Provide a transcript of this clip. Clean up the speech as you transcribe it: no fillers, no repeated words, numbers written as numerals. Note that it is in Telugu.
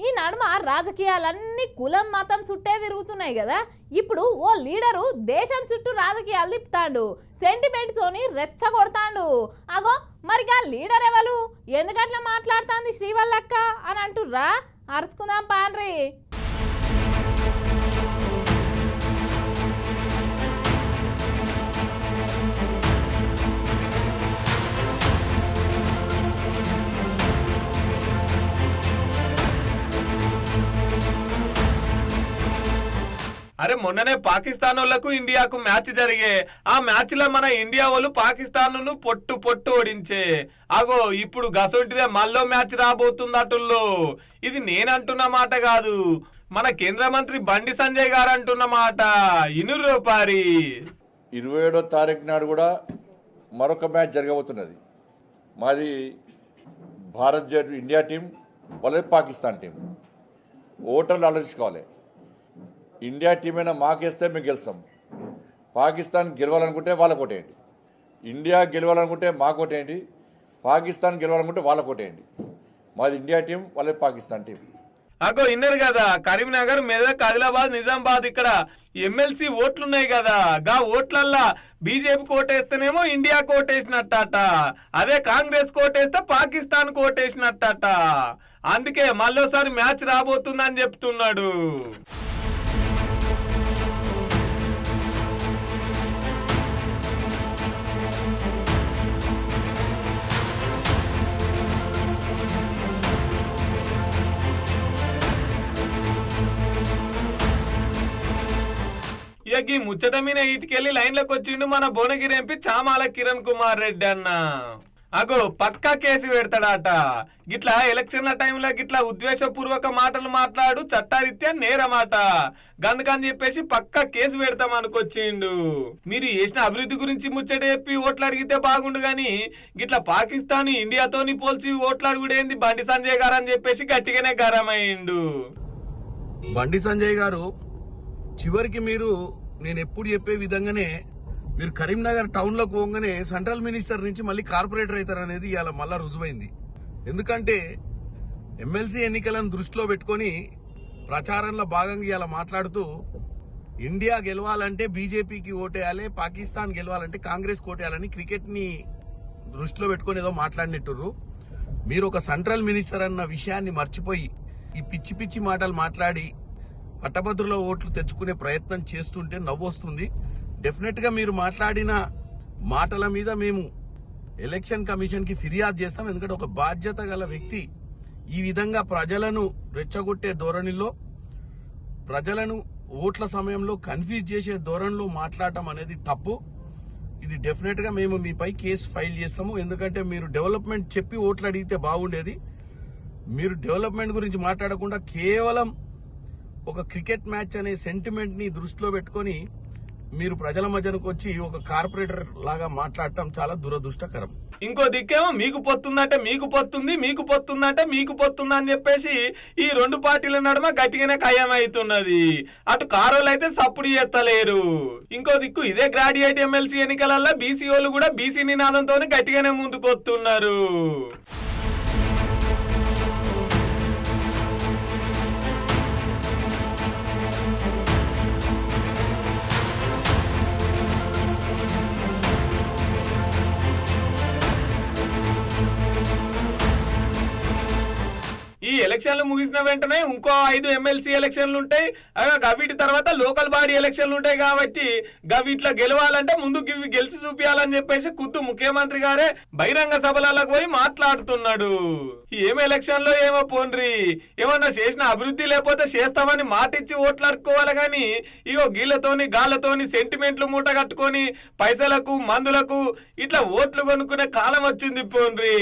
ఈ నడుమ రాజకీయాలన్నీ కులం మతం చుట్టే తిరుగుతున్నాయి కదా. ఇప్పుడు ఓ లీడరు దేశం చుట్టూ రాజకీయాలు తిప్పుతాడు, సెంటిమెంట్ తోని రెచ్చగొడతాడు. అగో మరిగా లీడర్ ఎవరు, ఎందుకట్లా మాట్లాడుతుంది శ్రీవల్లక్క అని అంటుర్రా? అరుచుకుందాం పాన్రి. అరే మొన్ననే పాకిస్తాన్ వాళ్ళకు ఇండియాకు మ్యాచ్ జరిగే, ఆ మ్యాచ్ లో మన ఇండియా వాళ్ళు పాకిస్తాన్ ను పొట్టు పొట్టు ఓడించే. అగో ఇప్పుడు గసొంటిదే మళ్ళీ మ్యాచ్ రాబోతుంది అటుల్లో. ఇది నేనంటున్న మాట కాదు, మన కేంద్ర మంత్రి బండి సంజయ్ గారు అంటున్న మాట. ఇనురు పారి 27వ తారీఖు నాడు కూడా మరొక మ్యాచ్ జరగబోతున్నది. మాది భారత్ జట్టు ఇండియా టీం వాళ్ళది పాకిస్తాన్ టీం. ఓటర్లు ఆలోచించుకోవాలి, ఇండియా టీం అయినా మాకేస్తే మేము గెలుస్తాం. పాకిస్తాన్ గెలవాలనుకుంటే వాళ్ళకు ఓటేయండి, ఇండియా గెలవాలనుకుంటే మాకు ఓటేయండి, పాకిస్తాన్ గెలవాలనుకుంటే వాళ్ళకు ఓటేయండి. మాది ఇండియా టీం వాళ్ళది పాకిస్తాన్ టీం. అగో ఇన్నర్ కదా, కరీంనగర్, మెదక్, ఆదిలాబాద్, నిజామాబాద్ ఇక్కడ ఎమ్మెల్సీ ఓట్లున్నాయి కదా. గా ఓట్లల్లా బీజేపీ కోటేస్తేనేమో ఇండియా కోటేసినట్టట, అదే కాంగ్రెస్ కోటేస్తే పాకిస్తాన్ కోటేసినట్టట. అందుకే మళ్ళోసారి మ్యాచ్ రాబోతుందని చెప్తున్నాడు. ఈ ముచ్చట మీద ఇటుకెళ్లి లైన్లోకి వచ్చిండు మన భువనగిరి ఎంపీ చామాల కిరణ్ కుమార్ రెడ్డి అన్న. అగో పక్కా కేసు పెడతాడట. గిట్లా ఎలక్షన్ల టైంలో గిట్లా ఉద్దేశపూర్వక మాటలు మాట్లాడు చట్టారీత్యా నేరమాట. గందుకని చెప్పేసి పక్కా కేసు పెడతాం అనుకొచ్చిండు. మీరు చేసిన అభివృద్ధి గురించి ముచ్చట చెప్పి ఓట్లు అడిగితే బాగుండు గాని గిట్లా పాకిస్తాన్ ఇండియాతోని పోల్చి ఓట్లు అడుగుడేంది బండి సంజయ్ గారు అని చెప్పేసి గట్టిగానే గరమైండు. బండి సంజయ్ గారు చివరికి మీరు నేను ఎప్పుడు చెప్పే విధంగానే మీరు కరీంనగర్ టౌన్ లో పోగానే సెంట్రల్ మినిస్టర్ నుంచి మళ్ళీ కార్పొరేటర్ అవుతారు అనేది ఇవాళ మళ్ళా రుజువైంది. ఎందుకంటే ఎమ్మెల్సీ ఎన్నికలను దృష్టిలో పెట్టుకొని ప్రచారంలో భాగంగా ఇవాళ మాట్లాడుతూ ఇండియా గెలవాలంటే బీజేపీకి ఓటేయాలి, పాకిస్తాన్ గెలవాలంటే కాంగ్రెస్ ఓటేయాలని క్రికెట్ ని దృష్టిలో పెట్టుకొని ఏదో మాట్లాడినట్టుర్రు. మీరు ఒక సెంట్రల్ మినిస్టర్ అన్న విషయాన్ని మర్చిపోయి ఈ పిచ్చి పిచ్చి మాటలు మాట్లాడి పట్టభద్రుల ఓట్లు తెచ్చుకునే ప్రయత్నం చేస్తుంటే నవ్వొస్తుంది. డెఫినెట్ గా మీరు మాట్లాడిన మాటల మీద మేము ఎలక్షన్ కమిషన్ కి ఫిర్యాదు చేస్తాం. ఎందుకంటే ఒక బాధ్యత గల వ్యక్తి ఈ విధంగా ప్రజలను రెచ్చగొట్టే ధోరణిలో, ప్రజలను ఓట్ల సమయంలో కన్ఫ్యూజ్ చేసే ధోరణిలో మాట్లాడటం అనేది తప్పు. ఇది డెఫినెట్ గా మేము మీపై కేసు ఫైల్ చేస్తాము. ఎందుకంటే మీరు డెవలప్మెంట్ చెప్పి ఓట్లు అడిగితే బాగుండేది. మీరు డెవలప్మెంట్ గురించి మాట్లాడకుండా కేవలం ఒక క్రికెట్ మ్యాచ్ అనే సెంటిమెంట్ ని దృష్టిలో పెట్టుకొని మీరు ప్రజల మధ్యనకు వచ్చి ఒక కార్పొరేటర్ లాగా మాట్లాడటం చాలా దురదృష్టకరం. ఇంకో దిక్కేమో మీకు పొత్తుందంటే మీకు పొత్తుంది, మీకు పొత్తుందంటే మీకు పొత్తుంది అని చెప్పేసి ఈ రెండు పార్టీల నడుమ గట్టిగానే ఖాయమవుతున్నది. అటు కారోళ్ళు అయితే సప్పుడు చేస్తలేరు. ఇంకో దిక్కు ఇదే గ్రాడ్యుయేట్ ఎమ్మెల్సీ ఎన్నికలలో బీసీ వాళ్ళు కూడా బీసీ నినాదంతో గట్టిగానే ముందుకొస్తున్నారు. ఈ ఎలక్షన్లు ముగిసిన వెంటనే ఇంకో 5 ఎమ్మెల్సీ ఎలక్షన్లు ఉంటాయి. గవిటి తర్వాత లోకల్ బాడీ ఎలక్షన్లు ఉంటాయి. కాబట్టి గవిట్లా గెలవాలంటే ముందు గెలిచి చూపించాలని చెప్పేసి ఖుద్దు ముఖ్యమంత్రి గారే బహిరంగ సభలకు పోయి మాట్లాడుతున్నాడు. ఏం ఎలక్షన్ లో ఏమో పోన్రి, ఏమన్నా చేసిన అభివృద్ధి లేకపోతే చేస్తామని మాట ఇచ్చి ఓట్లు అడుక్కోవాలి గాని ఇగో గీళ్లతోని గాళ్లతోని సెంటిమెంట్లు మూట కట్టుకొని పైసలకు మందులకు ఇట్లా ఓట్లు కొనుక్కునే కాలం వచ్చింది పోన్రి.